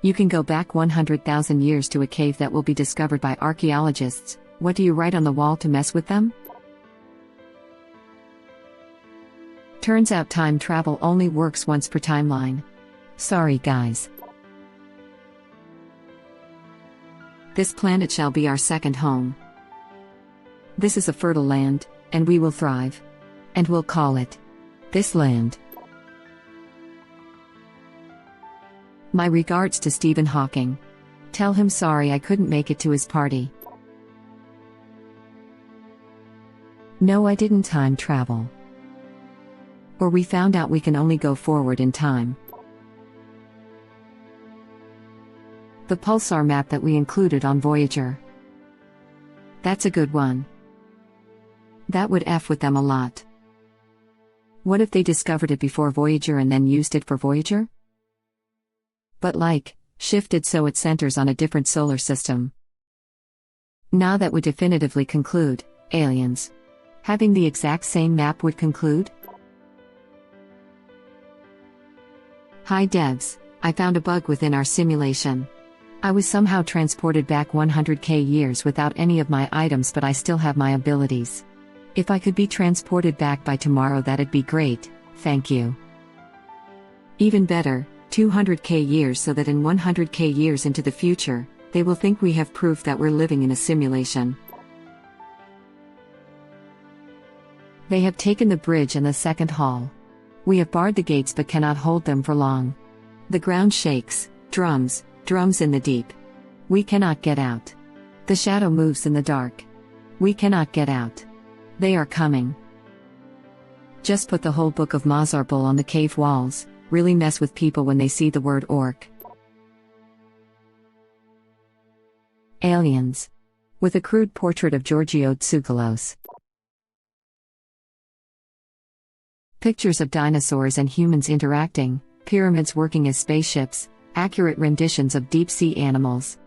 You can go back 100,000 years to a cave that will be discovered by archaeologists. What do you write on the wall to mess with them? Turns out time travel only works once per timeline. Sorry guys. This planet shall be our second home. This is a fertile land, and we will thrive. And we'll call it this land. My regards to Stephen Hawking. Tell him sorry I couldn't make it to his party. No, I didn't time travel. Or we found out we can only go forward in time. The pulsar map that we included on Voyager. That's a good one. That would F with them a lot. What if they discovered it before Voyager and then used it for Voyager? But shifted so it centers on a different solar system. Now that would definitively conclude, aliens. Having the exact same map would conclude? Hi devs, I found a bug within our simulation. I was somehow transported back 100k years without any of my items, but I still have my abilities. If I could be transported back by tomorrow, that'd be great, thank you. Even better, 200k years, so that in 100k years into the future, they will think we have proof that we're living in a simulation. They have taken the bridge and the second hall. We have barred the gates but cannot hold them for long. The ground shakes, drums in the deep. We cannot get out. The shadow moves in the dark. We cannot get out. They are coming. Just put the whole book of Mazarbul on the cave walls, really mess with people when they see the word orc. Aliens. With a crude portrait of Giorgio Tsoukalos. Pictures of dinosaurs and humans interacting, pyramids working as spaceships, accurate renditions of deep-sea animals.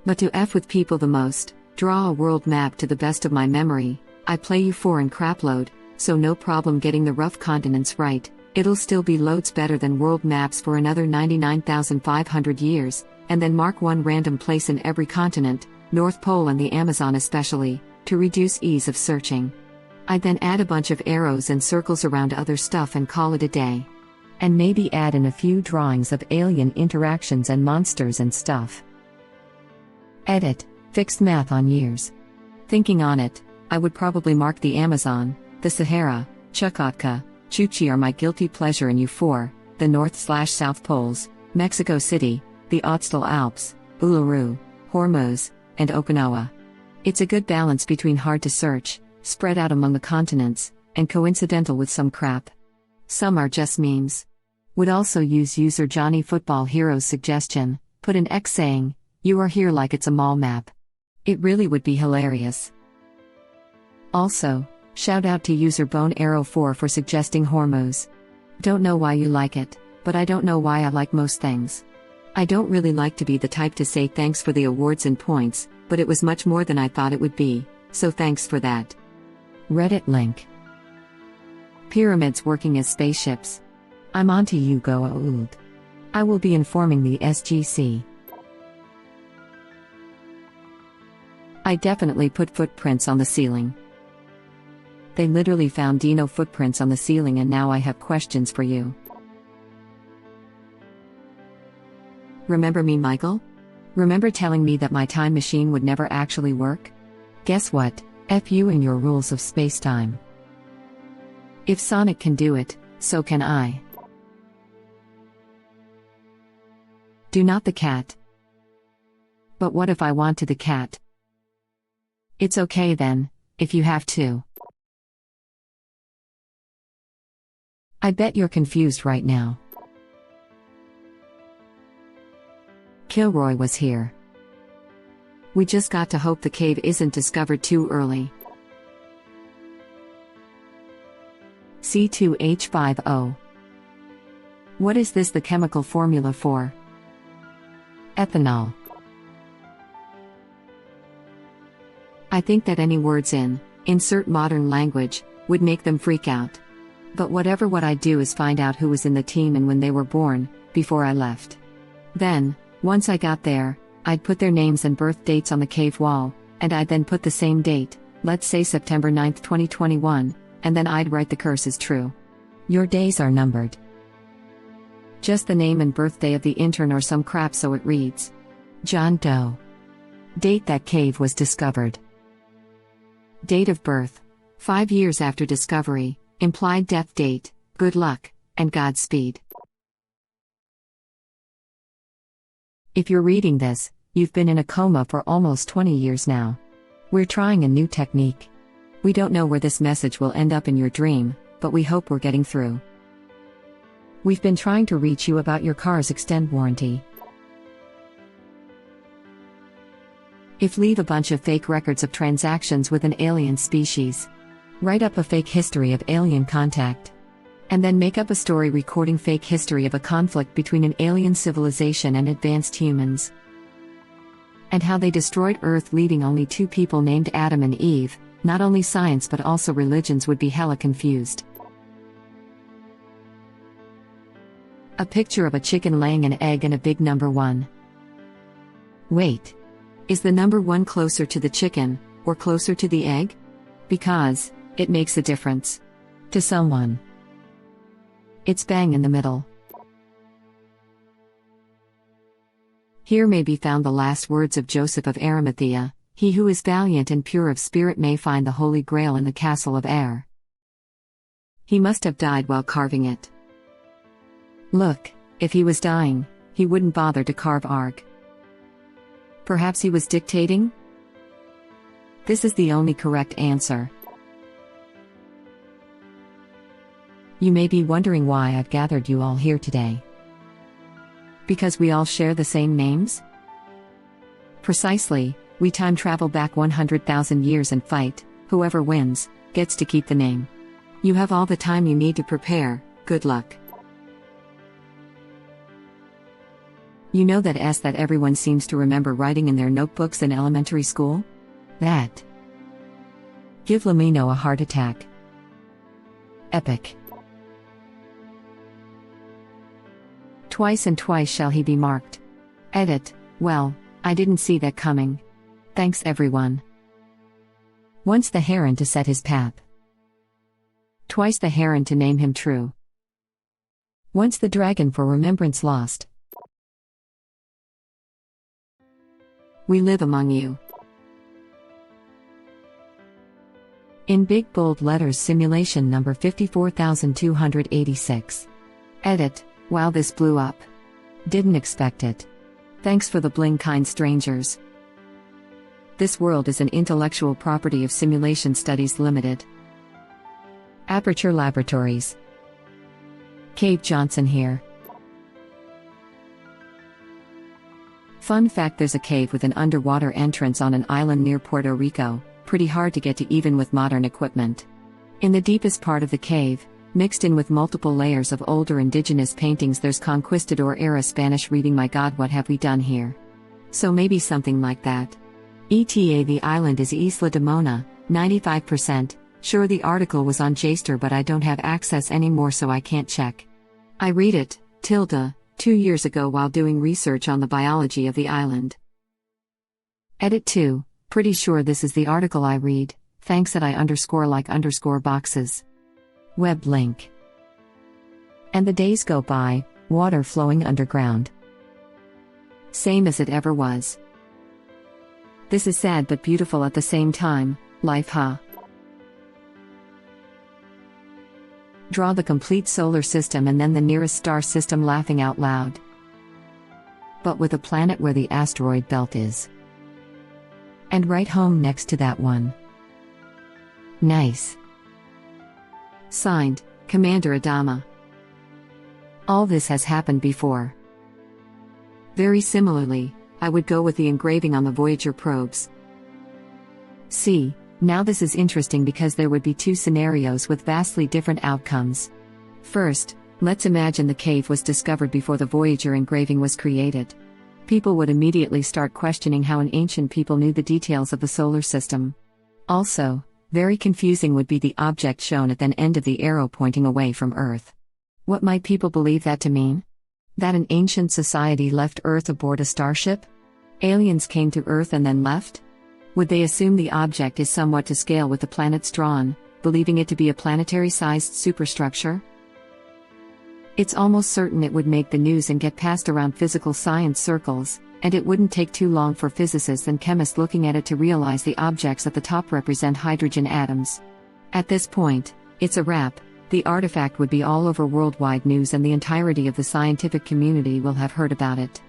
But to F with people the most, draw a world map to the best of my memory. I play you foreign crapload, so no problem getting the rough continents right. It'll still be loads better than world maps for another 99,500 years, and then mark one random place in every continent, North Pole and the Amazon especially, to reduce ease of searching. I'd then add a bunch of arrows and circles around other stuff and call it a day. And maybe add in a few drawings of alien interactions and monsters and stuff. Edit. Fixed math on years. Thinking on it, I would probably mark the Amazon, the Sahara, Chukotka, Chukchi are my guilty pleasure, and U4, the North/South Poles, Mexico City, the Ötztal Alps, Uluru, Hormuz, and Okinawa. It's a good balance between hard to search, spread out among the continents, and coincidental with some crap. Some are just memes. Would also use user Johnny Football Hero's suggestion, put an X saying, "You are here," like it's a mall map. It really would be hilarious. Also, shout out to user Bone Arrow 4 for suggesting Hormuz. Don't know why you like it, but I don't know why I like most things. I don't really like to be the type to say thanks for the awards and points, but it was much more than I thought it would be, so thanks for that. Reddit link. Pyramids working as spaceships. I'm onto you, Goa'uld. I will be informing the SGC. I definitely put footprints on the ceiling. They literally found dino footprints on the ceiling, and now I have questions for you. Remember me, Michael? Remember telling me that my time machine would never actually work? Guess what? F you and your rules of space-time. If Sonic can do it, so can I. Do not the cat. But what if I want to the cat? It's okay then, if you have to. I bet you're confused right now. Kilroy was here. We just got to hope the cave isn't discovered too early. C2H50. What is this the chemical formula for? Ethanol. I think that any words in, insert modern language, would make them freak out. But what I do is find out who was in the team and when they were born, before I left. Then, Once I got there, I'd put their names and birth dates on the cave wall, and I'd then put the same date, let's say September 9th, 2021, and then I'd write the curse is true. Your days are numbered. Just the name and birthday of the intern or some crap so it reads. John Doe. Date that cave was discovered. Date of birth. 5 years after discovery, implied death date, good luck, and Godspeed. If you're reading this, you've been in a coma for almost 20 years now. We're trying a new technique. We don't know where this message will end up in your dream, but we hope we're getting through. We've been trying to reach you about your car's extend warranty. If leave a bunch of fake records of transactions with an alien species. Write up a fake history of alien contact. And then make up a story recording fake history of a conflict between an alien civilization and advanced humans. And how they destroyed Earth, leaving only 2 people named Adam and Eve. Not only science but also religions would be hella confused. A picture of a chicken laying an egg and a big number 1. Wait. Is the number 1 closer to the chicken, or closer to the egg? Because it makes a difference. To someone. It's bang in the middle. Here may be found the last words of Joseph of Arimathea, he who is valiant and pure of spirit may find the Holy Grail in the castle of air. He must have died while carving it. Look, if he was dying, he wouldn't bother to carve arg. Perhaps he was dictating? This is the only correct answer. You may be wondering why I've gathered you all here today. Because we all share the same names? Precisely, we time travel back 100,000 years and fight, whoever wins, gets to keep the name. You have all the time you need to prepare, good luck. You know that S that everyone seems to remember writing in their notebooks in elementary school? That. Give Lamino a heart attack. Epic. Twice and twice shall he be marked. Edit. Well, I didn't see that coming. Thanks everyone. Once the heron to set his pap. Twice the heron to name him true. Once the dragon for remembrance lost. We live among you. In big bold letters, simulation number 54286. Edit. Wow, this blew up. Didn't expect it. Thanks for the bling, kind strangers. This world is an intellectual property of Simulation Studies Limited. Aperture Laboratories. Cave Johnson here. Fun fact: there's a cave with an underwater entrance on an island near Puerto Rico, pretty hard to get to even with modern equipment. In the deepest part of the cave, mixed in with multiple layers of older indigenous paintings, there's conquistador-era Spanish reading, "My God, what have we done here?" So maybe something like that. ETA, the island is Isla de Mona, 95%, sure the article was on Jster but I don't have access anymore so I can't check. I read it, 2 years ago while doing research on the biology of the island. Edit 2, pretty sure this is the article I read, thanks that I _like_ boxes. Web link. And the days go by, water flowing underground. Same as it ever was. This is sad but beautiful at the same time, life huh? Draw the complete solar system and then the nearest star system, laughing out loud. But with a planet where the asteroid belt is. And right home next to that one. Nice. Signed, Commander Adama. All this has happened before. Very similarly, I would go with the engraving on the Voyager probes. See, now this is interesting because there would be 2 scenarios with vastly different outcomes. First, let's imagine the cave was discovered before the Voyager engraving was created. People would immediately start questioning how an ancient people knew the details of the solar system. Also, very confusing would be the object shown at the end of the arrow pointing away from Earth. What might people believe that to mean? That an ancient society left Earth aboard a starship? Aliens came to Earth and then left? Would they assume the object is somewhat to scale with the planets drawn, believing it to be a planetary-sized superstructure? It's almost certain it would make the news and get passed around physical science circles, and it wouldn't take too long for physicists and chemists looking at it to realize the objects at the top represent hydrogen atoms. At this point, it's a wrap. The artifact would be all over worldwide news and the entirety of the scientific community will have heard about it.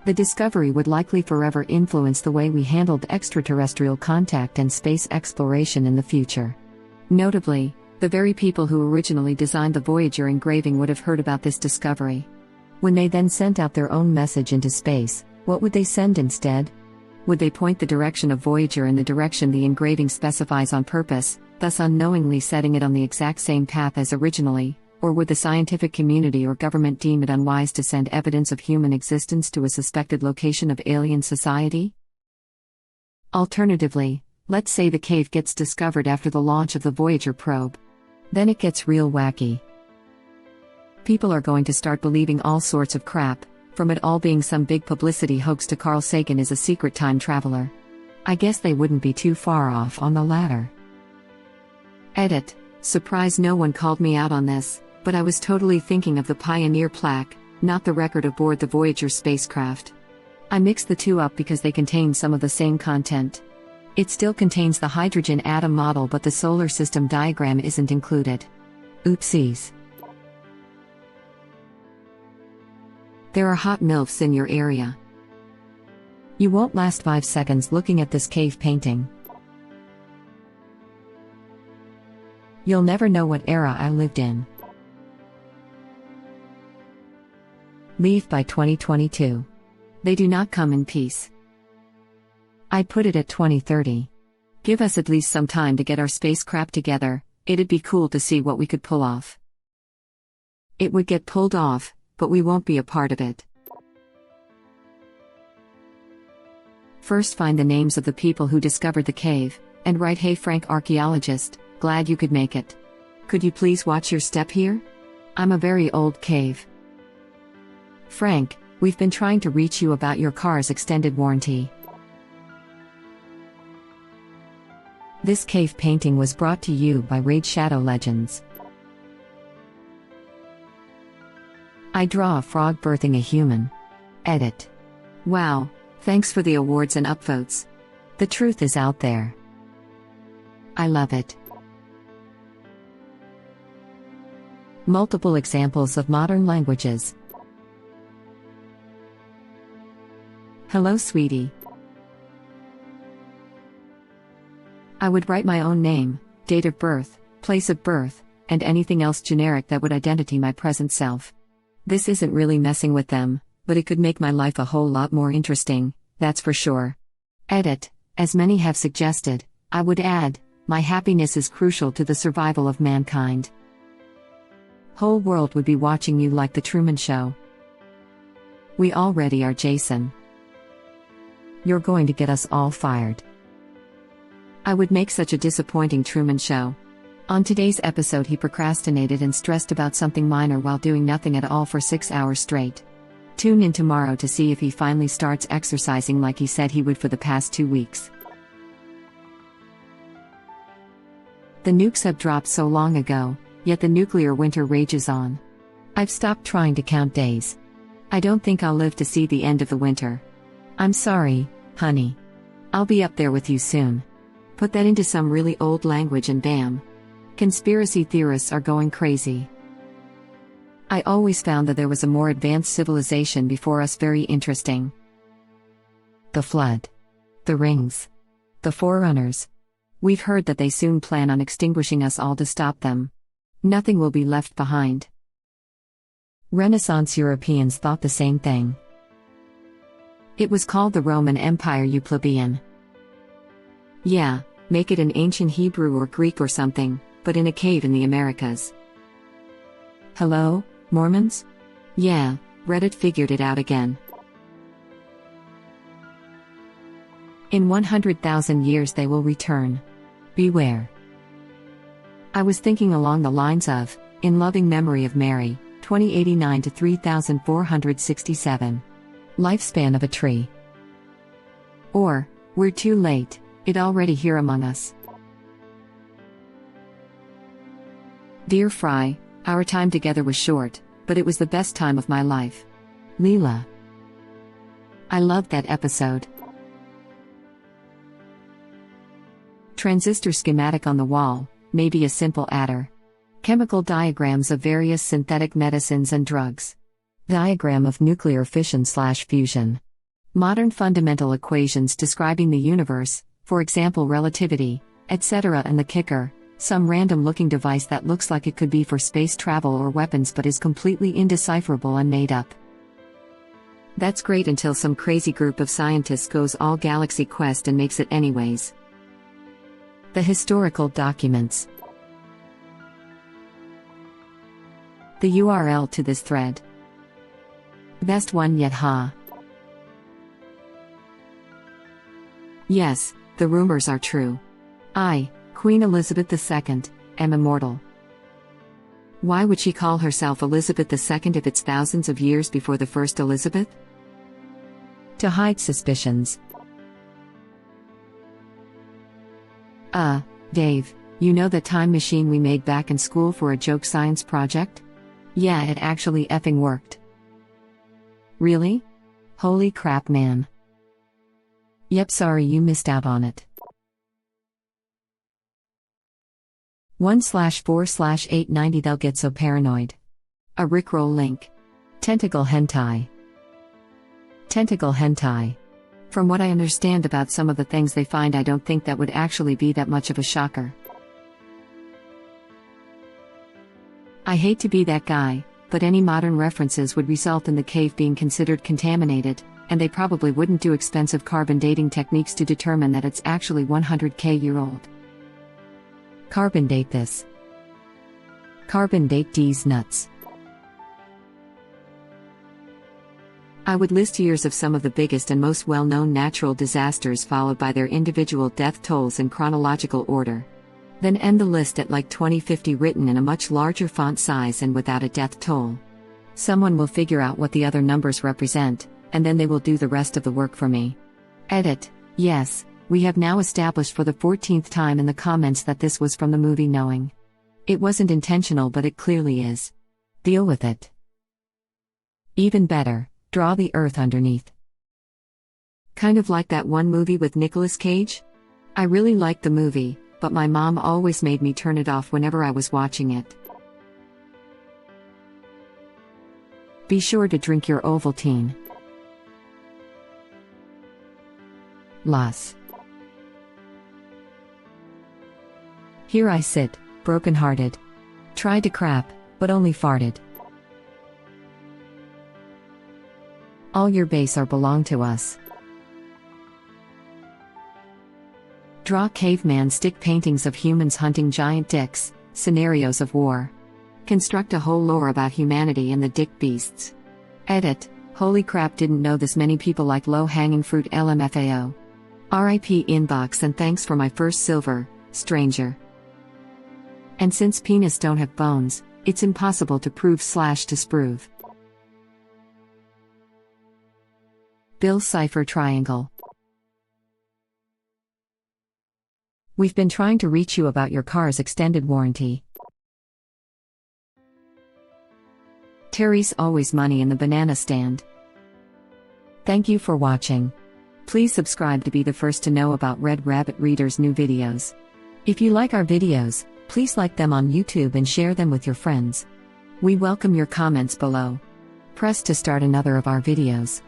The discovery would likely forever influence the way we handled extraterrestrial contact and space exploration in the future. Notably, the very people who originally designed the Voyager engraving would have heard about this discovery. When they then sent out their own message into space, what would they send instead? Would they point the direction of Voyager in the direction the engraving specifies on purpose, thus unknowingly setting it on the exact same path as originally, or would the scientific community or government deem it unwise to send evidence of human existence to a suspected location of alien society? Alternatively, let's say the cave gets discovered after the launch of the Voyager probe. Then it gets real wacky. People are going to start believing all sorts of crap, from it all being some big publicity hoax to Carl Sagan is a secret time traveler. I guess they wouldn't be too far off on the latter. Edit. Surprise, no one called me out on this, but I was totally thinking of the Pioneer plaque, not the record aboard the Voyager spacecraft. I mixed the two up because they contain some of the same content. It still contains the hydrogen atom model, but the solar system diagram isn't included. Oopsies. There are hot MILFs in your area. You won't last 5 seconds looking at this cave painting. You'll never know what era I lived in. Leave by 2022. They do not come in peace. I'd put it at 2030. Give us at least some time to get our space crap together, it'd be cool to see what we could pull off. It would get pulled off, but we won't be a part of it. First, find the names of the people who discovered the cave, and write, "Hey Frank, archaeologist, glad you could make it. Could you please watch your step here? I'm a very old cave. Frank, we've been trying to reach you about your car's extended warranty." This cave painting was brought to you by Raid Shadow Legends. I draw a frog birthing a human. Edit. Wow, thanks for the awards and upvotes. The truth is out there. I love it. Multiple examples of modern languages. Hello, sweetie. I would write my own name, date of birth, place of birth, and anything else generic that would identify my present self. This isn't really messing with them, but it could make my life a whole lot more interesting, that's for sure. Edit. As many have suggested, I would add, my happiness is crucial to the survival of mankind. Whole world would be watching you like the Truman Show. We already are, Jason. You're going to get us all fired. I would make such a disappointing Truman Show. On today's episode, he procrastinated and stressed about something minor while doing nothing at all for 6 hours straight. Tune in tomorrow to see if he finally starts exercising like he said he would for the past 2 weeks. The nukes have dropped so long ago, yet the nuclear winter rages on. I've stopped trying to count days. I don't think I'll live to see the end of the winter. I'm sorry, honey. I'll be up there with you soon. Put that into some really old language and bam. Conspiracy theorists are going crazy. I always found that there was a more advanced civilization before us, very interesting. The Flood. The Rings. The Forerunners. We've heard that they soon plan on extinguishing us all to stop them. Nothing will be left behind. Renaissance Europeans thought the same thing. It was called the Roman Empire, you plebeian. Yeah, make it in ancient Hebrew or Greek or something, but in a cave in the Americas. Hello, Mormons? Yeah, Reddit figured it out again. In 100,000 years they will return. Beware. I was thinking along the lines of, in loving memory of Mary, 2089 to 3467. Lifespan of a tree. Or, we're too late, it already here among us. Dear Fry, our time together was short, but it was the best time of my life. Leela. I loved that episode. Transistor schematic on the wall, maybe a simple adder. Chemical diagrams of various synthetic medicines and drugs. Diagram of nuclear fission/fusion. Modern fundamental equations describing the universe, for example relativity, etc. And the kicker, some random looking device that looks like it could be for space travel or weapons but is completely indecipherable and made up. That's great until some crazy group of scientists goes all galaxy quest and makes it anyways. The historical documents. The URL to this thread. Best one yet, huh? Yes, the rumors are true. I, Queen Elizabeth II, am immortal. Why would she call herself Elizabeth II if it's thousands of years before the first Elizabeth? To hide suspicions. Dave, you know that time machine we made back in school for a joke science project? Yeah, it actually effing worked. Really? Holy crap, man. Yep, sorry you missed out on it. 1/4/890 They'll get so paranoid. A Rickroll link. Tentacle hentai. Tentacle hentai. From what I understand about some of the things they find, I don't think that would actually be that much of a shocker. I hate to be that guy, but any modern references would result in the cave being considered contaminated, and they probably wouldn't do expensive carbon dating techniques to determine that it's actually 100k-year-old. Carbon date this. Carbon date these nuts. I would list years of some of the biggest and most well-known natural disasters followed by their individual death tolls in chronological order. Then end the list at like 2050 written in a much larger font size and without a death toll. Someone will figure out what the other numbers represent, and then they will do the rest of the work for me. Edit. Yes, we have now established for the 14th time in the comments that this was from the movie Knowing. It wasn't intentional, but it clearly is. Deal with it. Even better, draw the earth underneath. Kind of like that one movie with Nicolas Cage? I really liked the movie, but my mom always made me turn it off whenever I was watching it. Be sure to drink your Ovaltine. Loss. Here I sit, broken-hearted. Tried to crap, but only farted. All your base are belong to us. Draw caveman stick paintings of humans hunting giant dicks, scenarios of war. Construct a whole lore about humanity and the dick beasts. Edit. Holy crap, didn't know this many people like low-hanging fruit LMFAO. RIP inbox and thanks for my first silver, stranger. And since penis don't have bones, it's impossible to prove/disprove. Bill Cipher Triangle. We've been trying to reach you about your car's extended warranty. Terry's always money in the banana stand. Thank you for watching. Please subscribe to be the first to know about Red Rabbit Reader's new videos. If you like our videos, please like them on YouTube and share them with your friends. We welcome your comments below. Press to start another of our videos.